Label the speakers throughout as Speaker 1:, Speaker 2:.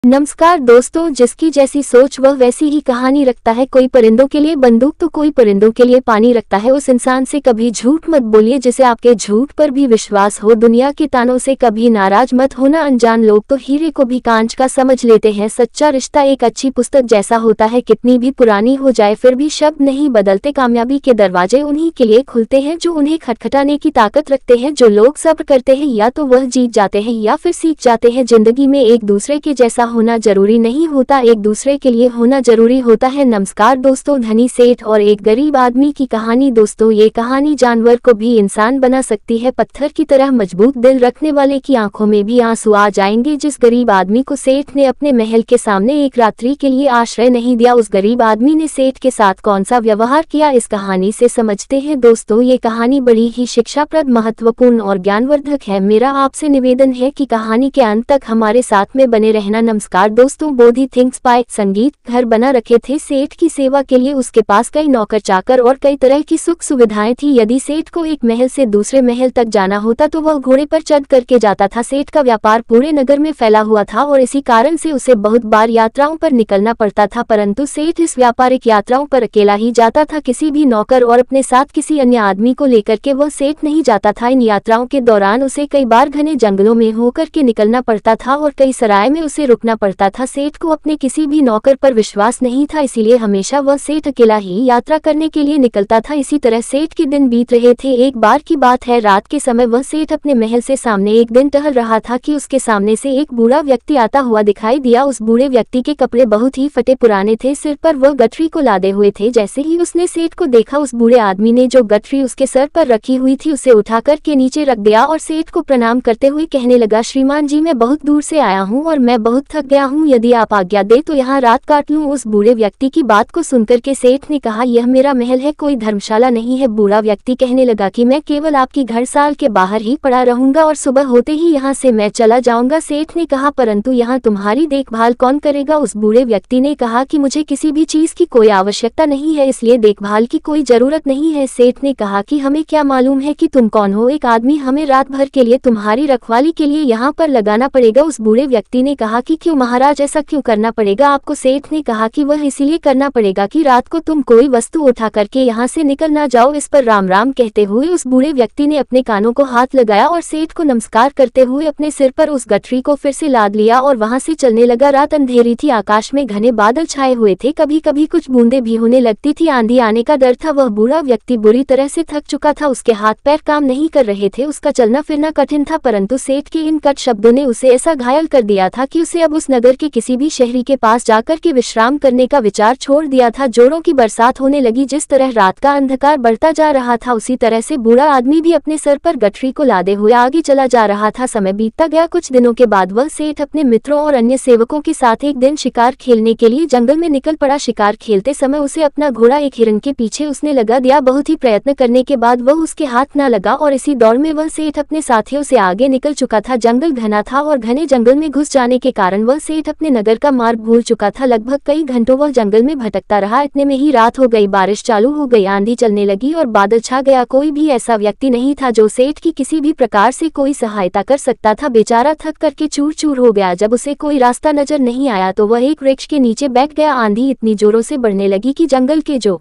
Speaker 1: नमस्कार दोस्तों, जिसकी जैसी सोच वह वैसी ही कहानी रखता है। कोई परिंदों के लिए बंदूक तो कोई परिंदों के लिए पानी रखता है। उस इंसान से कभी झूठ मत बोलिए जिसे आपके झूठ पर भी विश्वास हो। दुनिया के तानों से कभी नाराज मत होना। अनजान लोग तो हीरे को भी कांच का समझ लेते हैं। सच्चा रिश्ता एक अच्छी पुस्तक जैसा होता है, कितनी भी पुरानी हो जाए फिर भी शब्द नहीं बदलते। कामयाबी के दरवाजे उन्हीं के लिए खुलते हैं जो उन्हें खटखटाने की ताकत रखते हैं। जो लोग सब्र करते हैं या तो वह जीत जाते हैं या फिर सीख जाते हैं। जिंदगी में एक दूसरे के जैसा होना जरूरी नहीं होता, एक दूसरे के लिए होना जरूरी होता है। नमस्कार दोस्तों, धनी सेठ और एक गरीब आदमी की कहानी। दोस्तों, ये कहानी जानवर को भी इंसान बना सकती है। पत्थर की तरह मजबूत दिल रखने वाले की आंखों में भी आंसू आ जाएंगे। जिस गरीब आदमी को सेठ ने अपने महल के सामने एक रात्रि के लिए आश्रय नहीं दिया, उस गरीब आदमी ने सेठ के साथ कौन सा व्यवहार किया, इस कहानी से समझते हैं। दोस्तों, ये कहानी बड़ी ही शिक्षाप्रद, महत्वपूर्ण और ज्ञानवर्धक है। मेरा आपसे निवेदन है कि कहानी के अंत तक हमारे साथ में बने रहना। नमस्कार दोस्तों, बोधी थिंग्स बाय संगीत घर बना रखे थे सेठ की सेवा के लिए। उसके पास कई नौकर चाकर और कई तरह की सुख सुविधाएं थी। यदि सेठ को एक महल से दूसरे महल तक जाना होता तो वह घोड़े पर चढ़ करके जाता था। सेठ का व्यापार पूरे नगर में फैला हुआ था और इसी कारण से उसे बहुत बार यात्राओं पर निकलना पड़ता था। परंतु सेठ इस व्यापारिक यात्राओं पर अकेला ही जाता था, किसी भी नौकर और अपने साथ किसी अन्य आदमी को लेकर के वह सेठ नहीं जाता था। इन यात्राओं के दौरान उसे कई बार घने जंगलों में होकर के निकलना पड़ता था और कई सराय में उसे रुकना पड़ता था। सेठ को अपने किसी भी नौकर पर विश्वास नहीं था, इसीलिए हमेशा वह सेठ अकेला ही यात्रा करने के लिए निकलता था। इसी तरह सेठ के दिन बीत रहे थे। एक बार की बात है, रात के समय वह सेठ अपने महल से सामने एक दिन टहल रहा था कि उसके सामने से एक बूढ़ा व्यक्ति आता हुआ दिखाई दिया। उस बूढ़े व्यक्ति के कपड़े बहुत ही फटे पुराने थे, सिर पर वह गठरी को लादे हुए थे। जैसे ही उसने सेठ को देखा, उस बूढ़े आदमी ने जो गठरी उसके सर पर रखी हुई थी उसे उठाकर के नीचे रख दिया और सेठ को प्रणाम करते हुए कहने लगा, श्रीमान जी, मैं बहुत दूर से आया हूँ और मैं बहुत थक गया हूँ, यदि आप आज्ञा दे तो यहाँ रात काट लूं। उस बूढ़े व्यक्ति की बात को सुनकर के सेठ ने कहा, यह मेरा महल है, कोई धर्मशाला नहीं है। बूढ़ा व्यक्ति कहने लगा कि मैं केवल आपकी घर साल के बाहर ही पड़ा रहूंगा और सुबह होते ही यहाँ से मैं चला जाऊंगा। सेठ ने कहा, परंतु यहाँ तुम्हारी देखभाल कौन करेगा? उस बूढ़े व्यक्ति ने कहा कि मुझे किसी भी चीज की कोई आवश्यकता नहीं है, इसलिए देखभाल की कोई जरूरत नहीं है। सेठ ने कहा कि हमें क्या मालूम है कि तुम कौन हो, एक आदमी हमें रात भर के लिए तुम्हारी रखवाली के लिए यहाँ पर लगाना पड़ेगा। उस बूढ़े व्यक्ति ने कहा कि क्यों महाराज, ऐसा क्यों करना पड़ेगा आपको? सेठ ने कहा कि वह इसीलिए करना पड़ेगा कि रात को तुम कोई वस्तु उठा करके यहाँ से निकल ना जाओ। इस पर राम राम कहते हुए उस बूढ़े व्यक्ति ने अपने कानों को हाथ लगाया और सेठ को नमस्कार करते हुए अपने सिर पर उस गठरी को फिर से लाद लिया और वहां से चलने लगा। रात अंधेरी थी, आकाश में घने बादल छाए हुए थे, कभी कभी कुछ बूंदें भी होने लगती थी, आंधी आने का डर था। वह बूढ़ा व्यक्ति बुरी तरह से थक चुका था, उसके हाथ पैर काम नहीं कर रहे थे, उसका चलना फिरना कठिन था। परंतु सेठ के इन कट शब्दों ने उसे ऐसा घायल कर दिया था कि उसे अब उस नगर के किसी भी शहरी के पास जाकर के विश्राम करने का विचार छोड़ दिया था। जोरों की बरसात होने लगी। जिस तरह रात का अंधकार बढ़ता जा रहा था उसी तरह से बूढ़ा आदमी भी अपने सर पर गठरी को लादे हुए आगे चला जा रहा था। समय बीतता गया। कुछ दिनों के बाद वह सेठ अपने मित्रों और अन्य सेवकों के साथ एक दिन शिकार खेलने के लिए जंगल में निकल पड़ा। शिकार खेलते समय उसे अपना घोड़ा एक हिरन के पीछे उसने लगा दिया। बहुत ही प्रयत्न करने के बाद वह उसके हाथ न लगा और इसी दौड़ में वह सेठ अपने साथियों से आगे निकल चुका था। जंगल घना था और घने जंगल में घुस जाने के कारण वह सेठ अपने नगर का मार्ग भूल चुका था। लगभग कई घंटों वह जंगल में भटकता रहा। इतने में ही रात हो गई, बारिश चालू हो गई, आंधी चलने लगी और बादल छा गया। कोई भी ऐसा व्यक्ति नहीं था जो सेठ की किसी भी प्रकार से कोई सहायता कर सकता था। बेचारा थक करके चूर चूर हो गया। जब उसे कोई रास्ता नजर नहीं आया तो वह एक वृक्ष के नीचे बैठ गया। आंधी इतनी जोरों से बढ़ने लगी कि जंगल के जो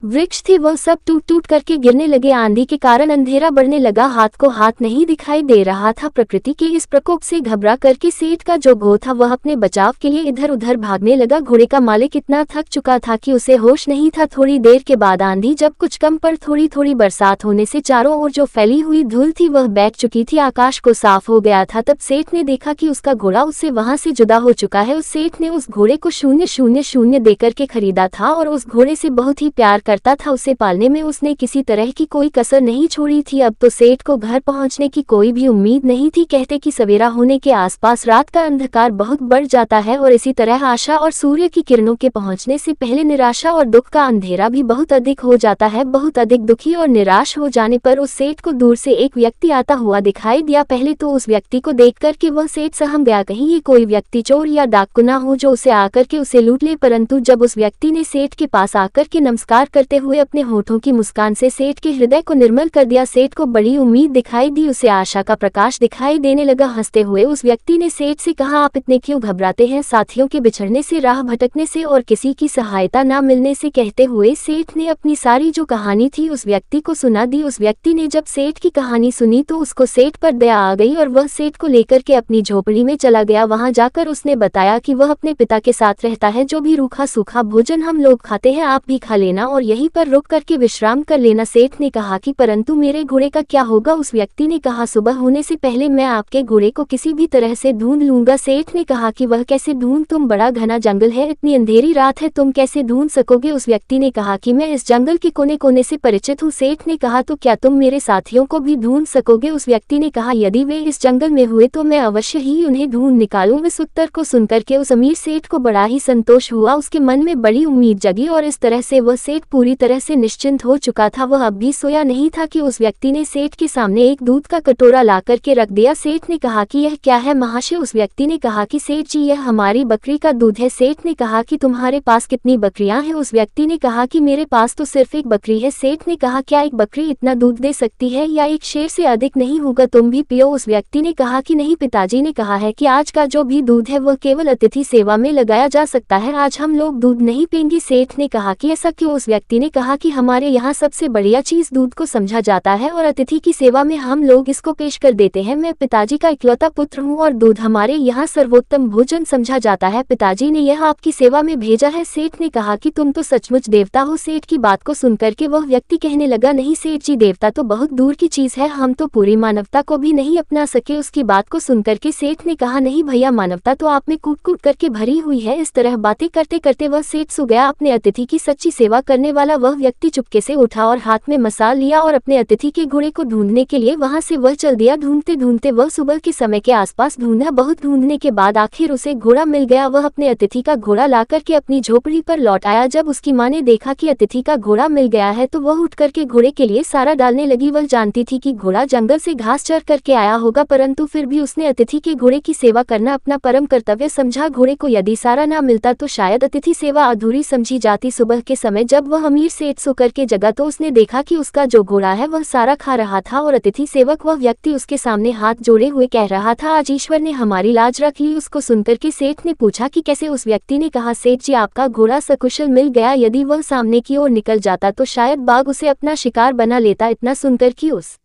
Speaker 1: वृक्ष थे वह सब टूट टूट करके गिरने लगे। आंधी के कारण अंधेरा बढ़ने लगा, हाथ को हाथ नहीं दिखाई दे रहा था। प्रकृति के इस प्रकोप से घबरा करके सेठ का जो घोड़ा था वह अपने बचाव के लिए इधर उधर भागने लगा। घोड़े का मालिक इतना थक चुका था कि उसे होश नहीं था। थोड़ी देर के बाद आंधी जब कुछ कम पर थोड़ी थोड़ी बरसात होने से चारों ओर जो फैली हुई धूल थी वह बैठ चुकी थी, आकाश को साफ हो गया था। तब सेठ ने देखा कि उसका घोड़ा उससे वहां से जुदा हो चुका है। उस सेठ ने उस घोड़े को 000 देकर के खरीदा था और उस घोड़े से बहुत ही प्यार करता था। उसे पालने में उसने किसी तरह की कोई कसर नहीं छोड़ी थी। अब तो सेठ को घर पहुंचने की कोई भी उम्मीद नहीं थी। कहते कि सवेरा होने के आसपास रात का अंधकार बहुत बढ़ जाता है और इसी तरह आशा और सूर्य की किरणों के पहुंचने से पहले निराशा और दुख का अंधेरा भी बहुत अधिक हो जाता है। बहुत अधिक दुखी और निराश हो जाने पर उस सेठ को दूर से एक व्यक्ति आता हुआ दिखाई दिया। पहले तो उस व्यक्ति को देखकर के वह सेठ सहम गया, कहीं ये कोई व्यक्ति चोर या डाकू ना हो जो उसे आकर के उसे लूट ले। परंतु जब उस व्यक्ति ने सेठ के पास आकर के नमस्कार कर करते हुए अपने होठों की मुस्कान से सेठ के हृदय को निर्मल कर दिया। सेठ को बड़ी उम्मीद दिखाई दी, उसे आशा का प्रकाश दिखाई देने लगा। हंसते हुए उस व्यक्ति ने सेठ से कहा, आप इतने क्यों घबराते हैं? साथियों के बिछड़ने से, राह भटकने से और किसी की सहायता न मिलने से। कहते हुए सेठ ने अपनी सारी जो कहानी थी उस व्यक्ति को सुना दी। उस व्यक्ति ने जब सेठ की कहानी सुनी तो उसको सेठ पर दया आ गई और वह सेठ को लेकर के अपनी झोपड़ी में चला गया। वहां जाकर उसने बताया कि वह अपने पिता के साथ रहता है। जो भी रूखा सूखा भोजन हम लोग खाते हैं आप भी खा लेना और यहीं पर रुक करके विश्राम कर लेना। सेठ ने कहा कि परंतु मेरे घोड़े का क्या होगा? उस व्यक्ति ने कहा, सुबह होने से पहले मैं आपके घोड़े को किसी भी तरह से ढूंढ लूंगा। सेठ ने कहा कि वह कैसे ढूंढ? तुम, बड़ा घना जंगल है, इतनी अंधेरी रात है, तुम कैसे ढूंढ सकोगे? उस व्यक्ति ने कहा कि मैं इस जंगल के कोने कोने से परिचित हूँ। सेठ ने कहा, तो क्या तुम मेरे साथियों को भी ढूंढ सकोगे? उस व्यक्ति ने कहा, यदि वे इस जंगल में हुए तो मैं अवश्य ही उन्हें ढूंढ निकालूं। इस उत्तर को सुनकर के उस अमीर सेठ को बड़ा ही संतोष हुआ, उसके मन में बड़ी उम्मीद जगी और इस तरह से वह सेठ पूरी तरह से निश्चिंत हो चुका था। वह अब भी सोया नहीं था कि उस व्यक्ति ने सेठ के सामने एक दूध का कटोरा ला करके रख दिया। सेठ ने कहा कि यह क्या है महाशय? उस व्यक्ति ने कहा कि सेठ जी, यह हमारी बकरी का दूध है। सेठ ने कहा कि तुम्हारे पास कितनी बकरियां हैं? उस व्यक्ति ने कहा कि मेरे पास तो सिर्फ एक बकरी है। सेठ ने कहा, क्या एक बकरी इतना दूध दे सकती है या एक शेर से अधिक नहीं होगा? तुम भी पियो। उस व्यक्ति ने कहा कि नहीं, पिताजी ने कहा है कि आज का जो भी दूध है वह केवल अतिथि सेवा में लगाया जा सकता है, आज हम लोग दूध नहीं पिएंगे। सेठ ने कहा कि ऐसा क्यों? उस व्यक्ति ने कहा कि हमारे यहाँ सबसे बढ़िया चीज दूध को समझा जाता है और अतिथि की सेवा में हम लोग इसको पेश कर देते हैं। मैं पिताजी का इकलौता पुत्र हूँ और दूध हमारे यहाँ सर्वोत्तम भोजन समझा जाता है। पिताजी ने यह आपकी सेवा में भेजा है। सेठ ने कहा कि तुम तो सचमुच देवता हो। सेठ की बात को सुनकर के वह व्यक्ति कहने लगा, नहीं सेठ जी, देवता तो बहुत दूर की चीज है, हम तो पूरी मानवता को भी नहीं अपना सके। उसकी बात को सुनकर के सेठ ने कहा, नहीं भैया, मानवता तो आप में कूट कूट करके भरी हुई है। इस तरह बातें करते करते वह सेठ सो गया। अपने अतिथि की सच्ची सेवा करने वाला वह व्यक्ति चुपके से उठा और हाथ में मसाल लिया और अपने अतिथि के घोड़े को ढूंढने के लिए वहां से वह चल दिया। ढूंढते ढूंढते वह सुबह के समय के आसपास ढूंढा। बहुत ढूंढने के बाद आखिर उसे घोड़ा मिल गया। वह अपने अतिथि का घोड़ा ला करके अपनी झोपड़ी पर लौट आया। जब उसकी माँ ने देखा कि अतिथि का घोड़ा मिल गया है तो वह उठ करके घोड़े के लिए सारा डालने लगी। वह जानती थी कि घोड़ा जंगल से घास चर करके आया होगा, परंतु फिर भी उसने अतिथि के घोड़े की सेवा करना अपना परम कर्तव्य समझा। घोड़े को यदि सारा ना मिलता तो शायद अतिथि सेवा अधूरी समझी जाती। सुबह के समय जब वह अमीर सेठ सो करके जगा तो उसने देखा कि उसका जो घोड़ा है वह सारा खा रहा था और अतिथि सेवक वह व्यक्ति उसके सामने हाथ जोड़े हुए कह रहा था, आज ईश्वर ने हमारी लाज रख ली। उसको सुनकर के सेठ ने पूछा कि कैसे? उस व्यक्ति ने कहा, सेठ जी, आपका घोड़ा सकुशल मिल गया। यदि वह सामने की ओर निकल जाता तो शायद बाघ उसे अपना शिकार बना लेता। इतना सुनकर कि उस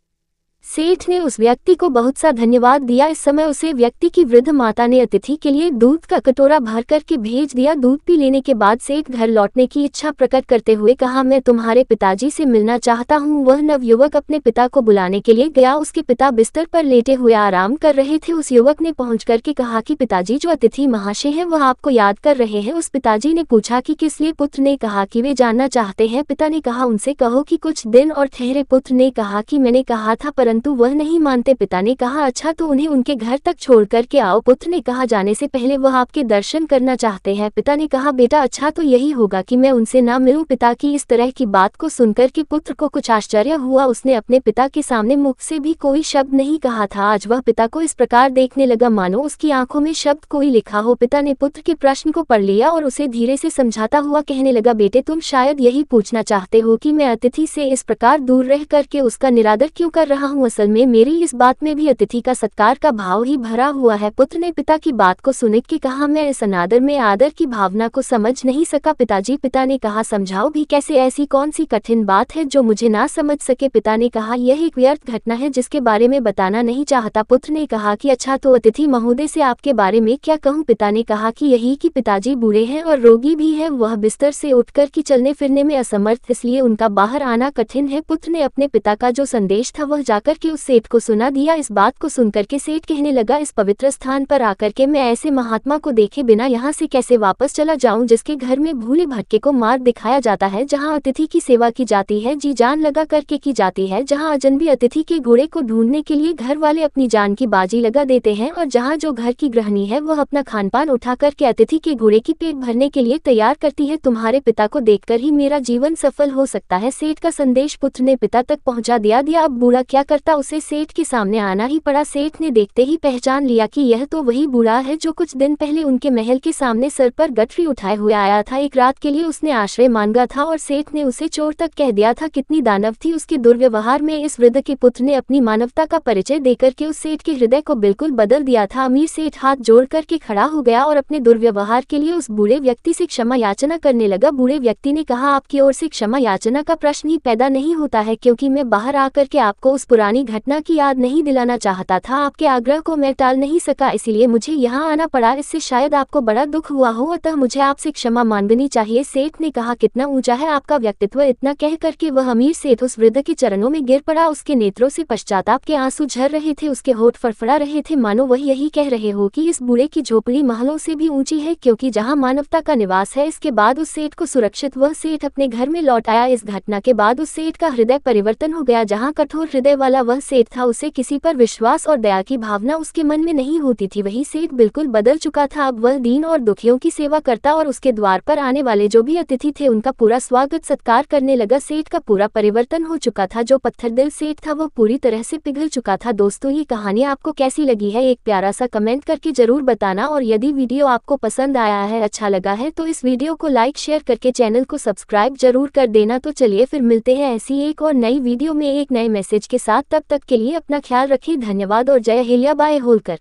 Speaker 1: सेठ ने उस व्यक्ति को बहुत सा धन्यवाद दिया। इस समय उसे व्यक्ति की वृद्ध माता ने अतिथि के लिए दूध का कटोरा भर करके भेज दिया। दूध पी लेने के बाद सेठ घर लौटने की इच्छा प्रकट करते हुए कहा, मैं तुम्हारे पिताजी से मिलना चाहता हूँ। वह नवयुवक अपने पिता को बुलाने के लिए गया। उसके पिता बिस्तर पर लेटे हुए आराम कर रहे थे। उस युवक ने पहुंच करके कहा कि पिताजी, जो अतिथि महाशय हैं वह आपको याद कर रहे हैं। उस पिताजी ने पूछा कि किस लिए? पुत्र ने कहा कि वे जानना चाहते हैं। पिता ने कहा, उनसे कहो कि कुछ दिन और ठहरे। पुत्र ने कहा कि मैंने कहा था परंतु वह नहीं मानते। पिता ने कहा, अच्छा तो उन्हें उनके घर तक छोड़ करके आओ। पुत्र ने कहा, जाने से पहले वह आपके दर्शन करना चाहते हैं। पिता ने कहा, बेटा अच्छा तो यही होगा कि मैं उनसे ना मिलूं। पिता की इस तरह की बात को सुनकर के पुत्र को कुछ आश्चर्य हुआ। उसने अपने पिता के सामने मुख से भी कोई शब्द नहीं कहा था। आज वह पिता को इस प्रकार देखने लगा मानो उसकी आंखों में शब्द कोई लिखा हो। पिता ने पुत्र के प्रश्न को पढ़ लिया और उसे धीरे से समझाता हुआ कहने लगा, बेटे तुम शायद यही पूछना चाहते हो कि मैं अतिथि से इस प्रकार दूर रह करके उसका निरादर क्यों कर रहा हूँ। असल में मेरी इस बात में भी अतिथि का सत्कार का भाव ही भरा हुआ है। पुत्र ने पिता की बात को सुन के कहा, मैं इस अनादर में आदर की भावना को समझ नहीं सका पिताजी। पिता ने कहा, समझाओ भी कैसे? ऐसी कौन सी कठिन बात है जो मुझे ना समझ सके? पिता ने कहा, यह एक व्यर्थ घटना है जिसके बारे में बताना नहीं चाहता। पुत्र ने कहा कि अच्छा तो अतिथि महोदय से आपके बारे में क्या कहूँ? पिता ने कहा कि यही कि पिताजी बूढ़े हैं और रोगी भी है। वह बिस्तर से उठकर कि चलने फिरने में असमर्थ, इसलिए उनका बाहर आना कठिन है। पुत्र ने अपने पिता का जो संदेश था वह जाकर के उस सेठ को सुना दिया। इस बात को सुनकर के सेठ कहने लगा, इस पवित्र स्थान पर आकर के मैं ऐसे महात्मा को देखे बिना यहाँ से कैसे वापस चला जाऊं जिसके घर में भूले भटके को मार्ग दिखाया जाता है, जहाँ अतिथि की सेवा की जाती है, जी जान लगा करके की जाती है, जहाँ अजनबी अतिथि के घोड़े को ढूंढने के लिए घर वाले अपनी जान की बाजी लगा देते हैं और जहाँ जो घर की गृहिणी है वह अपना खानपान उठा करके अतिथि के घोड़े की पेट भरने के लिए तैयार करती है। तुम्हारे पिता को देखकर ही मेरा जीवन सफल हो सकता है। सेठ का संदेश पुत्र ने पिता तक पहुँचा दिया। अब बूढ़ा क्या कर करता उसे सेठ के सामने आना ही पड़ा। सेठ ने देखते ही पहचान लिया कि यह तो वही बूढ़ा है जो कुछ दिन पहले उनके महल के सामने सर पर गठरी उठाए हुए आया था। एक रात के लिए उसने आश्रय मांगा था और सेठ ने उसे चोर तक कह दिया था। कितनी दानव थी उसके दुर्व्यवहार में। इस वृद्ध के पुत्र ने अपनी मानवता का परिचय देकर के उस सेठ के हृदय को बिल्कुल बदल दिया था। अमीर सेठ हाथ जोड़ करके खड़ा हो गया और अपने दुर्व्यवहार के लिए उस बूढ़े व्यक्ति से क्षमा याचना करने लगा। बूढ़े व्यक्ति ने कहा, आपकी ओर से क्षमा याचना का प्रश्न ही पैदा नहीं होता है, क्योंकि मैं बाहर आकर के आपको उस पुरानी घटना की याद नहीं दिलाना चाहता था। आपके आग्रह को मैं टाल नहीं सका, इसलिए मुझे यहाँ आना पड़ा। इससे शायद आपको बड़ा दुख हुआ हो, अतः मुझे आपसे क्षमा मांगनी चाहिए। सेठ ने कहा, कितना ऊंचा है आपका व्यक्तित्व। इतना कह करके वह अमीर सेठ उस वृद्ध के चरणों में गिर पड़ा। उसके नेत्रों से पश्चाताप के आंसू झर रहे थे, उसके होठ फड़फड़ा रहे थे, मानो वह यही कह रहे हो कि इस बूढ़े की झोपड़ी महलों से भी ऊंची है, क्योंकि जहाँ मानवता का निवास है। इसके बाद उस सेठ को सुरक्षित वह सेठ अपने घर में लौट आया। इस घटना के बाद उस सेठ का हृदय परिवर्तन हो गया। जहाँ कठोर हृदय वाला वह सेठ था, उसे किसी पर विश्वास और दया की भावना उसके मन में नहीं होती थी। वही सेठ बिल्कुल बदल चुका था। अब वह दीन और दुखियों की सेवा करता और उसके द्वार पर आने वाले जो भी अतिथि थे उनका पूरा स्वागत सत्कार करने लगा। सेठ का पूरा परिवर्तन हो चुका था। जो पत्थर दिल सेठ था वह पूरी तरह से पिघल चुका था। दोस्तों, ये कहानी आपको कैसी लगी है, एक प्यारा सा कमेंट करके जरूर बताना। और यदि वीडियो आपको पसंद आया है, अच्छा लगा है, तो इस वीडियो को लाइक शेयर करके चैनल को सब्सक्राइब जरूर कर देना। तो चलिए फिर मिलते हैं ऐसी एक और नई वीडियो में एक नए मैसेज के साथ। तब तक के लिए अपना ख्याल रखिए। धन्यवाद और जय हिल्या बाय होलकर।